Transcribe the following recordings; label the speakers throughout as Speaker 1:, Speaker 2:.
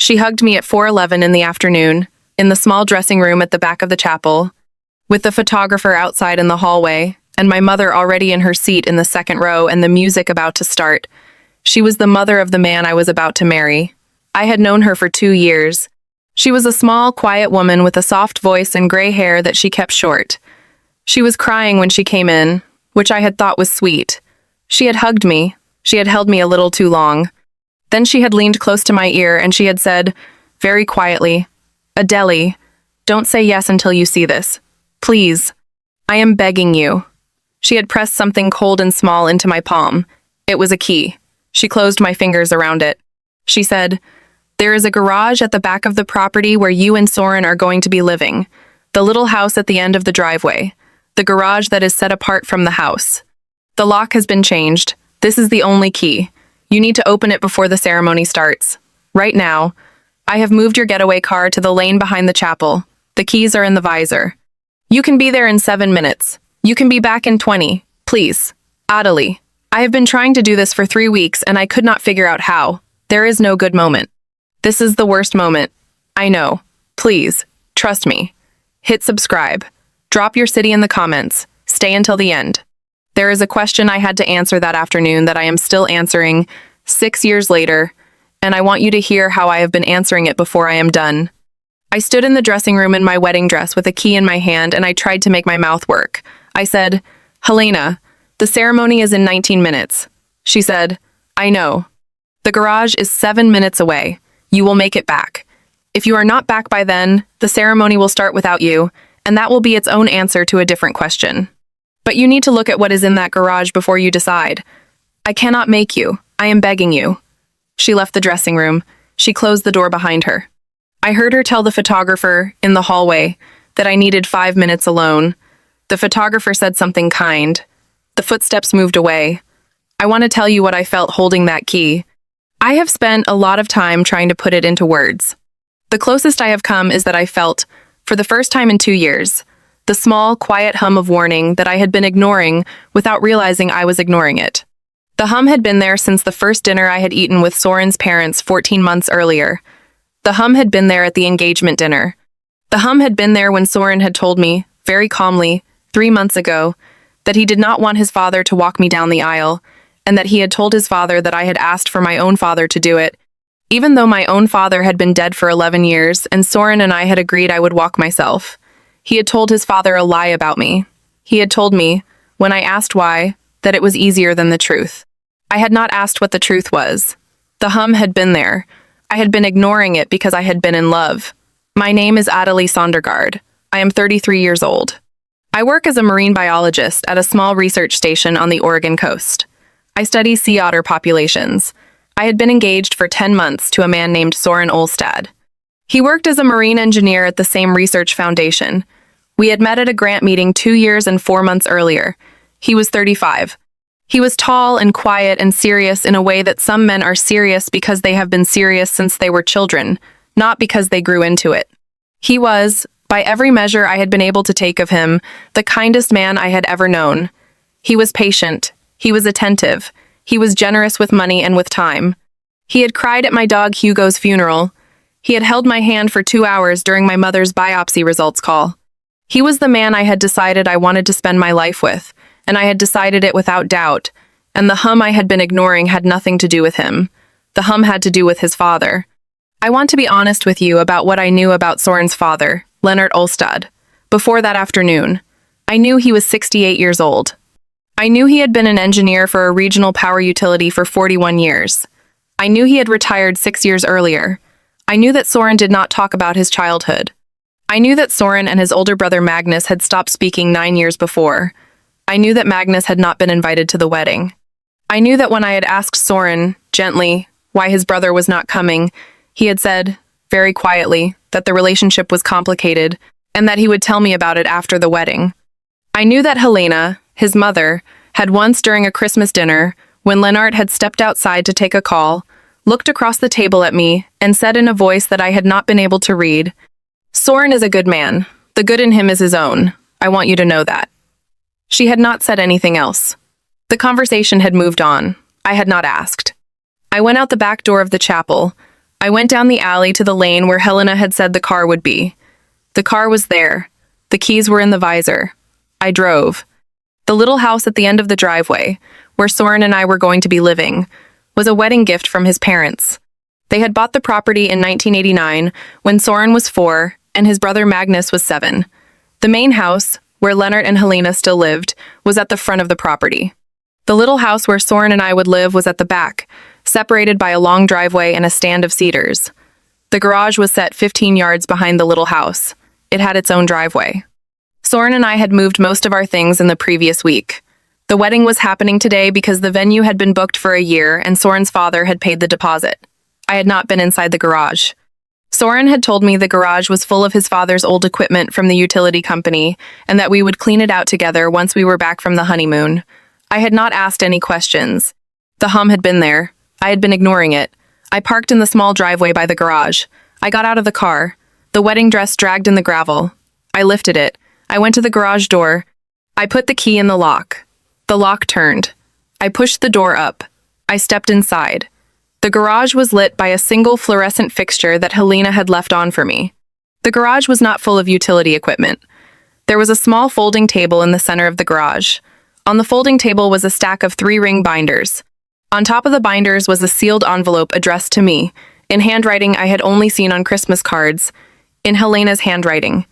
Speaker 1: She hugged me at 4:11 in the afternoon, in the small dressing room at the back of the chapel, with the photographer outside in the hallway, and my mother already in her seat in the second row and the music about to start. She was the mother of the man I was about to marry. I had known her for 2 years. She was a small, quiet woman with a soft voice and gray hair that she kept short. She was crying when she came in, which I had thought was sweet. She had hugged me. She had held me a little too long. Then she had leaned close to my ear and she had said, very quietly, "Adele, don't say yes until you see this. Please. I am begging you." She had pressed something cold and small into my palm. It was a key. She closed my fingers around it. She said, "There is a garage at the back of the property where you and Soren are going to be living. The little house at the end of the driveway. The garage that is set apart from the house. The lock has been changed. This is the only key. You need to open it before the ceremony starts. Right now, I have moved your getaway car to the lane behind the chapel. The keys are in the visor. You can be there in 7 minutes. You can be back in 20. Please. Adele. I have been trying to do this for 3 weeks and I could not figure out how. There is no good moment. This is the worst moment. I know. Please. Trust me. Hit subscribe. Drop your city in the comments. Stay until the end. There is a question I had to answer that afternoon that I am still answering 6 years later, and I want you to hear how I have been answering it before I am done. I stood in the dressing room in my wedding dress with a key in my hand and I tried to make my mouth work. I said, "Helena, the ceremony is in 19 minutes. She said, "I know. The garage is 7 minutes away. You will make it back. If you are not back by then, the ceremony will start without you, and that will be its own answer to a different question. But you need to look at what is in that garage before you decide. I cannot make you. I am begging you." She left the dressing room. She closed the door behind her. I heard her tell the photographer, in the hallway, that I needed 5 minutes alone. The photographer said something kind. The footsteps moved away. I want to tell you what I felt holding that key. I have spent a lot of time trying to put it into words. The closest I have come is that I felt, for the first time in 2 years, the small, quiet hum of warning that I had been ignoring without realizing I was ignoring it. The hum had been there since the first dinner I had eaten with Soren's parents 14 months earlier. The hum had been there at the engagement dinner. The hum had been there when Soren had told me, very calmly, 3 months ago, that he did not want his father to walk me down the aisle, and that he had told his father that I had asked for my own father to do it, even though my own father had been dead for 11 years and Soren and I had agreed I would walk myself. He had told his father a lie about me. He had told me, when I asked why, that it was easier than the truth. I had not asked what the truth was. The hum had been there. I had been ignoring it because I had been in love. My name is Adele Sondergaard. I am 33 years old. I work as a marine biologist at a small research station on the Oregon coast. I study sea otter populations. I had been engaged for 10 months to a man named Soren Olstad. He worked as a marine engineer at the same research foundation. We had met at a grant meeting 2 years and 4 months earlier. He was 35. He was tall and quiet and serious in a way that some men are serious because they have been serious since they were children, not because they grew into it. He was, by every measure I had been able to take of him, the kindest man I had ever known. He was patient. He was attentive. He was generous with money and with time. He had cried at my dog Hugo's funeral. He had held my hand for 2 hours during my mother's biopsy results call. He was the man I had decided I wanted to spend my life with, and I had decided it without doubt, and the hum I had been ignoring had nothing to do with him. The hum had to do with his father. I want to be honest with you about what I knew about Soren's father, Lennart Olstad. Before that afternoon, I knew he was 68 years old. I knew he had been an engineer for a regional power utility for 41 years. I knew he had retired 6 years earlier. I knew that Soren did not talk about his childhood. I knew that Soren and his older brother Magnus had stopped speaking 9 years before. I knew that Magnus had not been invited to the wedding. I knew that when I had asked Soren, gently, why his brother was not coming, he had said, very quietly, that the relationship was complicated and that he would tell me about it after the wedding. I knew that Helena, his mother, had once during a Christmas dinner, when Lennart had stepped outside to take a call, looked across the table at me and said in a voice that I had not been able to read, "Soren is a good man. The good in him is his own. I want you to know that." She had not said anything else. The conversation had moved on. I had not asked. I went out the back door of the chapel. I went down the alley to the lane where Helena had said the car would be. The car was there. The keys were in the visor. I drove. The little house at the end of the driveway, where Soren and I were going to be living, was a wedding gift from his parents. They had bought the property in 1989 when Soren was 4 and his brother Magnus was 7. The main house, where Leonard and Helena still lived, was at the front of the property. The little house where Soren and I would live was at the back, separated by a long driveway and a stand of cedars. The garage was set 15 yards behind the little house. It had its own driveway. Soren and I had moved most of our things in the previous week. The wedding was happening today because the venue had been booked for a year and Soren's father had paid the deposit. I had not been inside the garage. Soren had told me the garage was full of his father's old equipment from the utility company and that we would clean it out together once we were back from the honeymoon. I had not asked any questions. The hum had been there. I had been ignoring it. I parked in the small driveway by the garage. I got out of the car. The wedding dress dragged in the gravel. I lifted it. I went to the garage door. I put the key in the lock. The lock turned. I pushed the door up. I stepped inside. The garage was lit by a single fluorescent fixture that Helena had left on for me. The garage was not full of utility equipment. There was a small folding table in the center of the garage. On the folding table was a stack of 3-ring binders. On top of the binders was a sealed envelope addressed to me, in handwriting I had only seen on Christmas cards, in Helena's handwriting.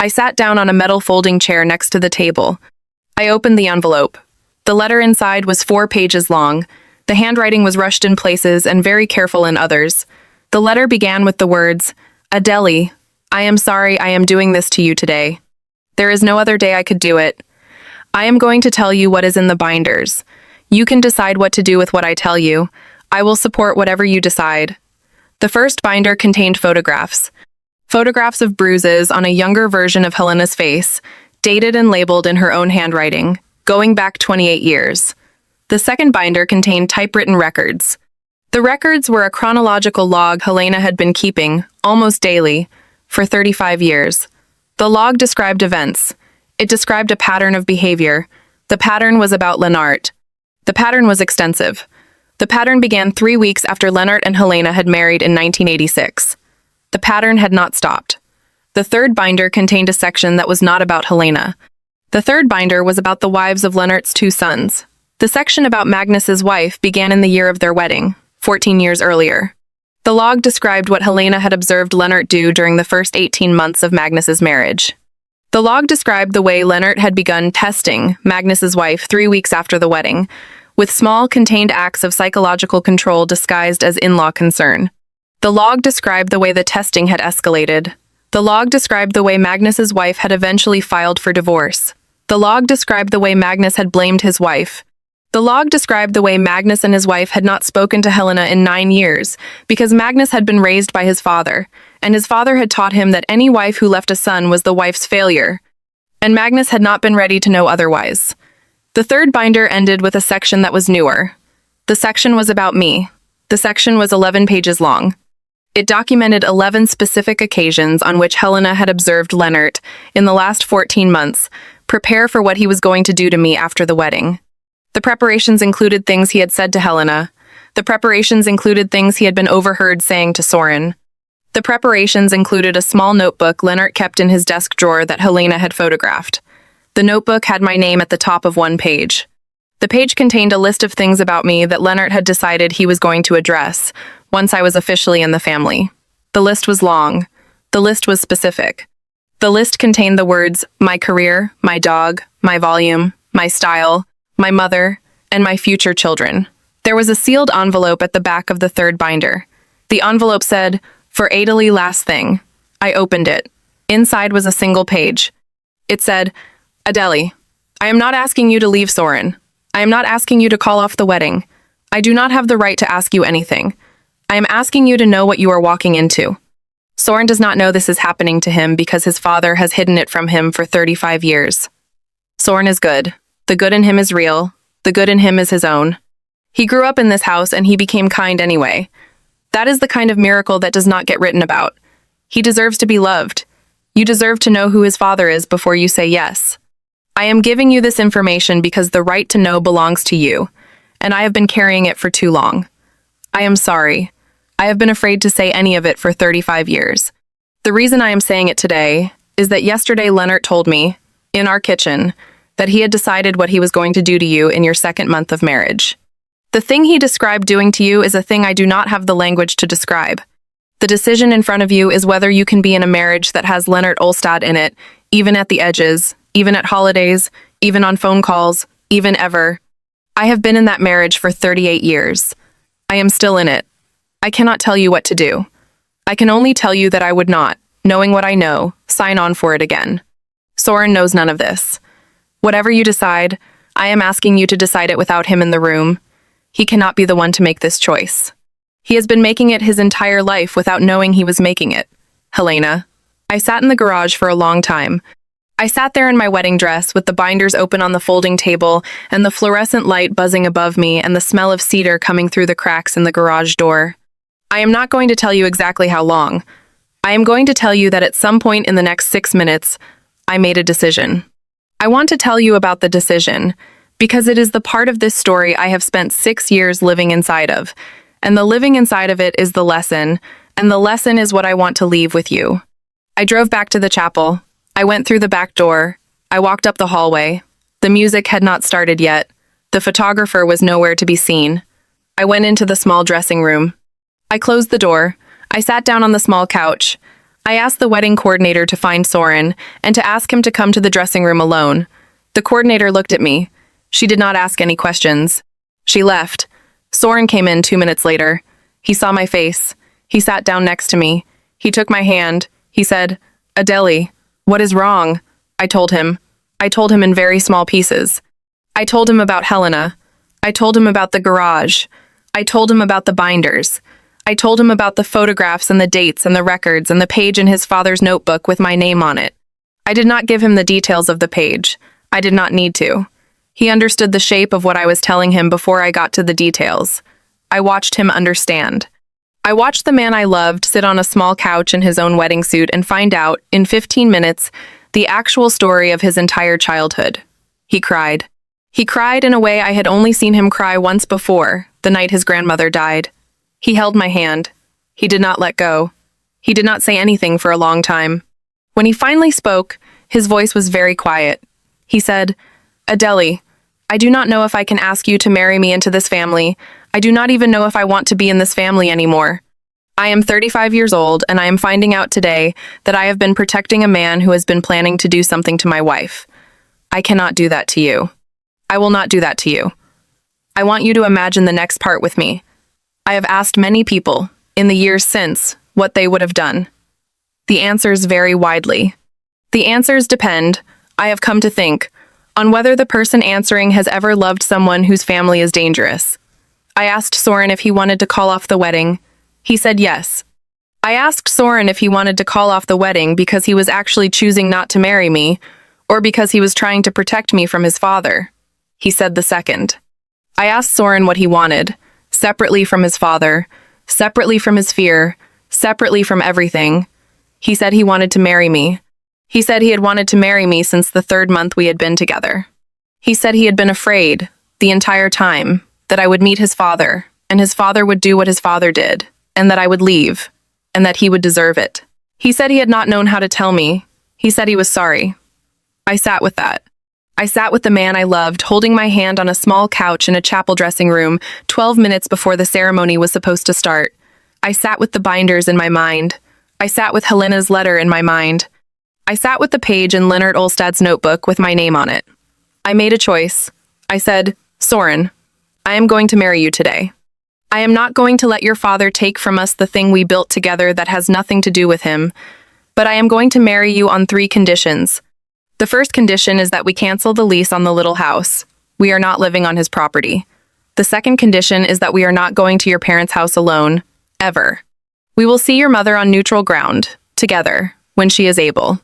Speaker 1: I sat down on a metal folding chair next to the table. I opened the envelope. The letter inside was 4 pages long. The handwriting was rushed in places and very careful in others. The letter began with the words, "Adele, I am sorry I am doing this to you today. There is no other day I could do it. I am going to tell you what is in the binders. You can decide what to do with what I tell you. I will support whatever you decide." The first binder contained photographs. Photographs of bruises on a younger version of Helena's face, dated and labeled in her own handwriting, going back 28 years. The second binder contained typewritten records. The records were a chronological log Helena had been keeping, almost daily, for 35 years. The log described events. It described a pattern of behavior. The pattern was about Lennart. The pattern was extensive. The pattern began 3 weeks after Lennart and Helena had married in 1986. The pattern had not stopped. The third binder contained a section that was not about Helena. The third binder was about the wives of Lennart's 2 sons. The section about Magnus's wife began in the year of their wedding, 14 years earlier. The log described what Helena had observed Lennart do during the first 18 months of Magnus's marriage. The log described the way Lennart had begun testing Magnus's wife 3 weeks after the wedding, with small contained acts of psychological control disguised as in-law concern. The log described the way the testing had escalated. The log described the way Magnus's wife had eventually filed for divorce. The log described the way Magnus had blamed his wife. The log described the way Magnus and his wife had not spoken to Helena in 9 years because Magnus had been raised by his father, and his father had taught him that any wife who left a son was the wife's failure, and Magnus had not been ready to know otherwise. The third binder ended with a section that was newer. The section was about me. The section was 11 pages long. It documented 11 specific occasions on which Helena had observed Lennart, in the last 14 months, prepare for what he was going to do to me after the wedding. The preparations included things he had said to Helena. The preparations included things he had been overheard saying to Soren. The preparations included a small notebook Lennart kept in his desk drawer that Helena had photographed. The notebook had my name at the top of one page. The page contained a list of things about me that Lennart had decided he was going to address once I was officially in the family. The list was long. The list was specific. The list contained the words, my career, my dog, my volume, my style, my mother, and my future children. There was a sealed envelope at the back of the third binder. The envelope said, "For Adele, last thing." I opened it. Inside was a single page. It said, "Adele, I am not asking you to leave Soren. I am not asking you to call off the wedding. I do not have the right to ask you anything. I am asking you to know what you are walking into. Soren does not know this is happening to him because his father has hidden it from him for 35 years. Soren is good. The good in him is real. The good in him is his own. He grew up in this house and he became kind anyway. That is the kind of miracle that does not get written about. He deserves to be loved. You deserve to know who his father is before you say yes. I am giving you this information because the right to know belongs to you, and I have been carrying it for too long. I am sorry. I have been afraid to say any of it for 35 years. The reason I am saying it today is that yesterday Leonard told me, in our kitchen, that he had decided what he was going to do to you in your second month of marriage. The thing he described doing to you is a thing I do not have the language to describe. The decision in front of you is whether you can be in a marriage that has Leonard Olstad in it, even at the edges, even at holidays, even on phone calls, even ever. I have been in that marriage for 38 years. I am still in it. I cannot tell you what to do. I can only tell you that I would not, knowing what I know, sign on for it again. Soren knows none of this. Whatever you decide, I am asking you to decide it without him in the room. He cannot be the one to make this choice. He has been making it his entire life without knowing he was making it. Helena. I sat in the garage for a long time. I sat there in my wedding dress with the binders open on the folding table and the fluorescent light buzzing above me and the smell of cedar coming through the cracks in the garage door. I am not going to tell you exactly how long. I am going to tell you that at some point in the next 6 minutes, I made a decision. I want to tell you about the decision because it is the part of this story I have spent 6 years living inside of, and the living inside of it is the lesson, and the lesson is what I want to leave with you. I drove back to the chapel. I went through the back door. I walked up the hallway. The music had not started yet. The photographer was nowhere to be seen. I went into the small dressing room. I closed the door. I sat down on the small couch. I asked the wedding coordinator to find Soren and to ask him to come to the dressing room alone. The coordinator looked at me. She did not ask any questions. She left. Soren came in 2 minutes later. He saw my face. He sat down next to me. He took my hand. He said, "Adele, what is wrong?" I told him. I told him in very small pieces. I told him about Helena. I told him about the garage. I told him about the binders. I told him about the photographs and the dates and the records and the page in his father's notebook with my name on it. I did not give him the details of the page. I did not need to. He understood the shape of what I was telling him before I got to the details. I watched him understand. I watched the man I loved sit on a small couch in his own wedding suit and find out, in 15 minutes, the actual story of his entire childhood. He cried. He cried in a way I had only seen him cry once before, the night his grandmother died. He held my hand. He did not let go. He did not say anything for a long time. When he finally spoke, his voice was very quiet. He said, "Adele, I do not know if I can ask you to marry me into this family. I do not even know if I want to be in this family anymore. I am 35 years old, and I am finding out today that I have been protecting a man who has been planning to do something to my wife. I cannot do that to you. I will not do that to you. I want you to imagine the next part with me. I have asked many people, in the years since, what they would have done. The answers vary widely. The answers depend, I have come to think, on whether the person answering has ever loved someone whose family is dangerous. I asked Soren if he wanted to call off the wedding. He said yes. I asked Soren if he wanted to call off the wedding because he was actually choosing not to marry me, or because he was trying to protect me from his father. He said the second. I asked Soren what he wanted, separately from his father, separately from his fear, separately from everything. He said he wanted to marry me. He said he had wanted to marry me since the 3rd month we had been together. He said he had been afraid, the entire time, that I would meet his father, and his father would do what his father did, and that I would leave, and that he would deserve it. He said he had not known how to tell me. He said he was sorry. I sat with that. I sat with the man I loved, holding my hand on a small couch in a chapel dressing room, 12 minutes before the ceremony was supposed to start. I sat with the binders in my mind. I sat with Helena's letter in my mind. I sat with the page in Leonard Olstad's notebook with my name on it. I made a choice. I said, "Soren, I am going to marry you today. I am not going to let your father take from us the thing we built together that has nothing to do with him, but I am going to marry you on 3 conditions. The first condition is that we cancel the lease on the little house. We are not living on his property. The second condition is that we are not going to your parents' house alone, ever. We will see your mother on neutral ground, together, when she is able.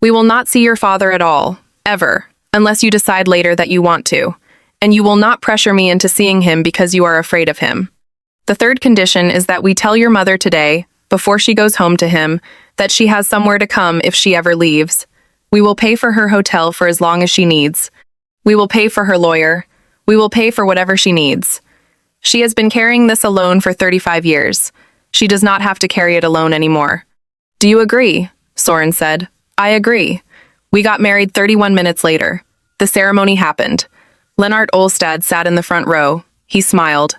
Speaker 1: We will not see your father at all, ever, unless you decide later that you want to, and you will not pressure me into seeing him because you are afraid of him. The third condition is that we tell your mother today, before she goes home to him, that she has somewhere to come if she ever leaves. We will pay for her hotel for as long as she needs. We will pay for her lawyer. We will pay for whatever she needs. She has been carrying this alone for 35 years. She does not have to carry it alone anymore. Do you agree? Soren said. I agree. We got married 31 minutes later. The ceremony happened. Lennart Olstad sat in the front row. He smiled.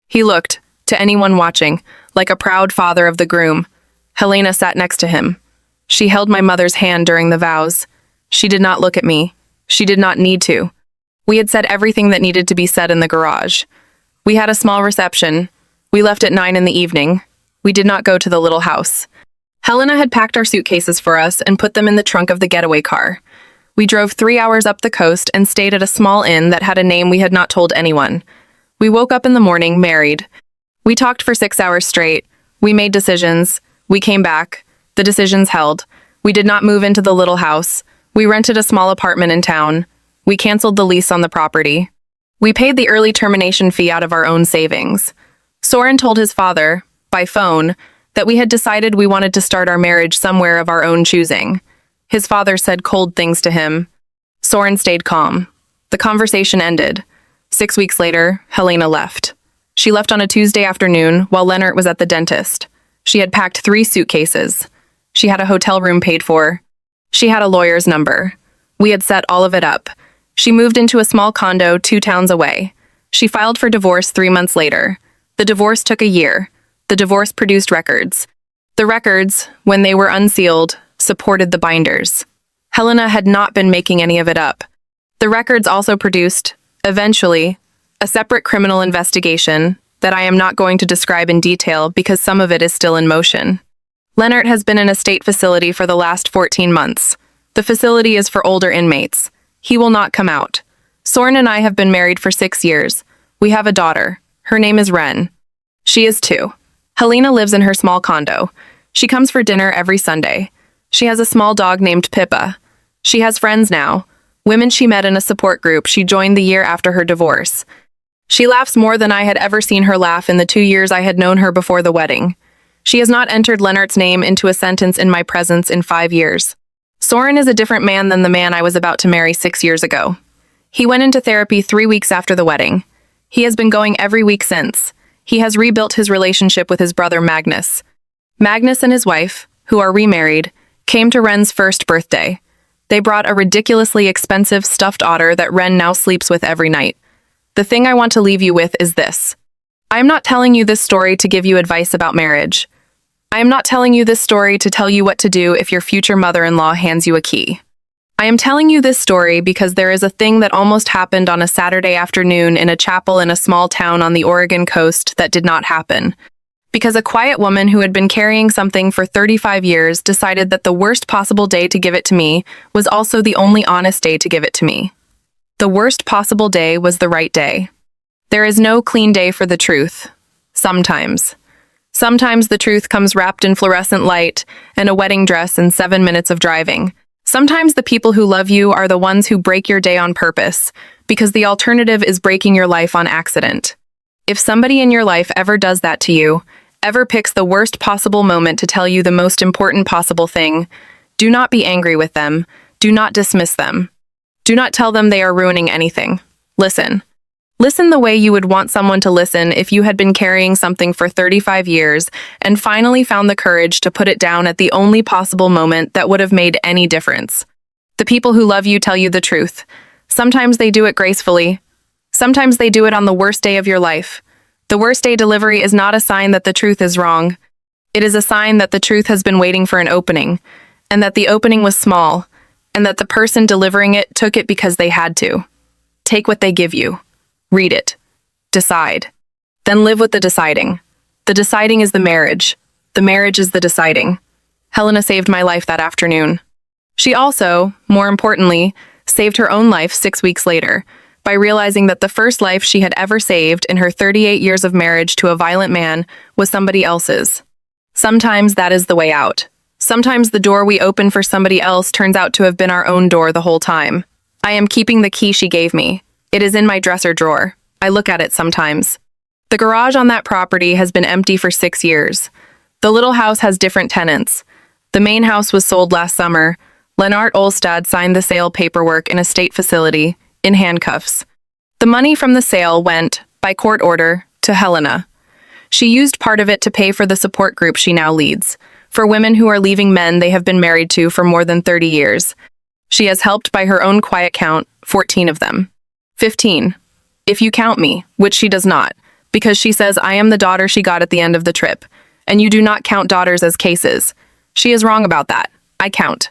Speaker 1: He looked, to anyone watching, like a proud father of the groom. Helena sat next to him. She held my mother's hand during the vows. She did not look at me. She did not need to. We had said everything that needed to be said in the garage. We had a small reception. We left at 9 in the evening. We did not go to the little house. Helena had packed our suitcases for us and put them in the trunk of the getaway car. We drove 3 hours up the coast and stayed at a small inn that had a name we had not told anyone. We woke up in the morning, married. We talked for 6 hours straight. We made decisions. We came back. The decisions held. We did not move into the little house. We rented a small apartment in town. We canceled the lease on the property. We paid the early termination fee out of our own savings. Soren told his father, by phone, that we had decided we wanted to start our marriage somewhere of our own choosing. His father said cold things to him. Soren stayed calm. The conversation ended. 6 weeks later, Helena left. She left on a Tuesday afternoon while Lennart was at the dentist. She had packed 3 suitcases. She had a hotel room paid for. She had a lawyer's number. We had set all of it up. She moved into a small condo 2 towns away. She filed for divorce 3 months later. The divorce took a year. The divorce produced records. The records, when they were unsealed, supported the binders. Helena had not been making any of it up. The records also produced, eventually, a separate criminal investigation that I am not going to describe in detail because some of it is still in motion. Lennart has been in a state facility for the last 14 months. The facility is for older inmates. He will not come out. Soren and I have been married for 6 years. We have a daughter. Her name is Ren. She is 2. Helena lives in her small condo. She comes for dinner every Sunday. She has a small dog named Pippa. She has friends now. Women she met in a support group she joined the year after her divorce. She laughs more than I had ever seen her laugh in the 2 years I had known her before the wedding. She has not entered Lennart's name into a sentence in my presence in 5 years. Soren is a different man than the man I was about to marry 6 years ago. He went into therapy 3 weeks after the wedding. He has been going every week since. He has rebuilt his relationship with his brother Magnus. Magnus and his wife, who are remarried, came to Ren's first birthday. They brought a ridiculously expensive stuffed otter that Ren now sleeps with every night. The thing I want to leave you with is this. I am not telling you this story to give you advice about marriage. I am not telling you this story to tell you what to do if your future mother-in-law hands you a key. I am telling you this story because there is a thing that almost happened on a Saturday afternoon in a chapel in a small town on the Oregon coast that did not happen. Because a quiet woman who had been carrying something for 35 years decided that the worst possible day to give it to me was also the only honest day to give it to me. The worst possible day was the right day. There is no clean day for the truth. Sometimes. Sometimes the truth comes wrapped in fluorescent light and a wedding dress and 7 minutes of driving. Sometimes the people who love you are the ones who break your day on purpose, because the alternative is breaking your life on accident. If somebody in your life ever does that to you, ever picks the worst possible moment to tell you the most important possible thing, do not be angry with them. Do not dismiss them. Do not tell them they are ruining anything. Listen. Listen the way you would want someone to listen if you had been carrying something for 35 years and finally found the courage to put it down at the only possible moment that would have made any difference. The people who love you tell you the truth. Sometimes they do it gracefully. Sometimes they do it on the worst day of your life. The worst day delivery is not a sign that the truth is wrong. It is a sign that the truth has been waiting for an opening, and that the opening was small, and that the person delivering it took it because they had to. Take what they give you. Read it. Decide. Then live with the deciding. The deciding is the marriage. The marriage is the deciding. Helena saved my life that afternoon. She also, more importantly, saved her own life 6 weeks later by realizing that the first life she had ever saved in her 38 years of marriage to a violent man was somebody else's. Sometimes that is the way out. Sometimes the door we open for somebody else turns out to have been our own door the whole time. I am keeping the key she gave me. It is in my dresser drawer. I look at it sometimes. The garage on that property has been empty for 6 years. The little house has different tenants. The main house was sold last summer. Lennart Olstad signed the sale paperwork in a state facility, in handcuffs. The money from the sale went, by court order, to Helena. She used part of it to pay for the support group she now leads, for women who are leaving men they have been married to for more than 30 years. She has helped by her own quiet count, 14 of them. 15. If you count me, which she does not, because she says I am the daughter she got at the end of the trip, and you do not count daughters as cases. She is wrong about that. I count.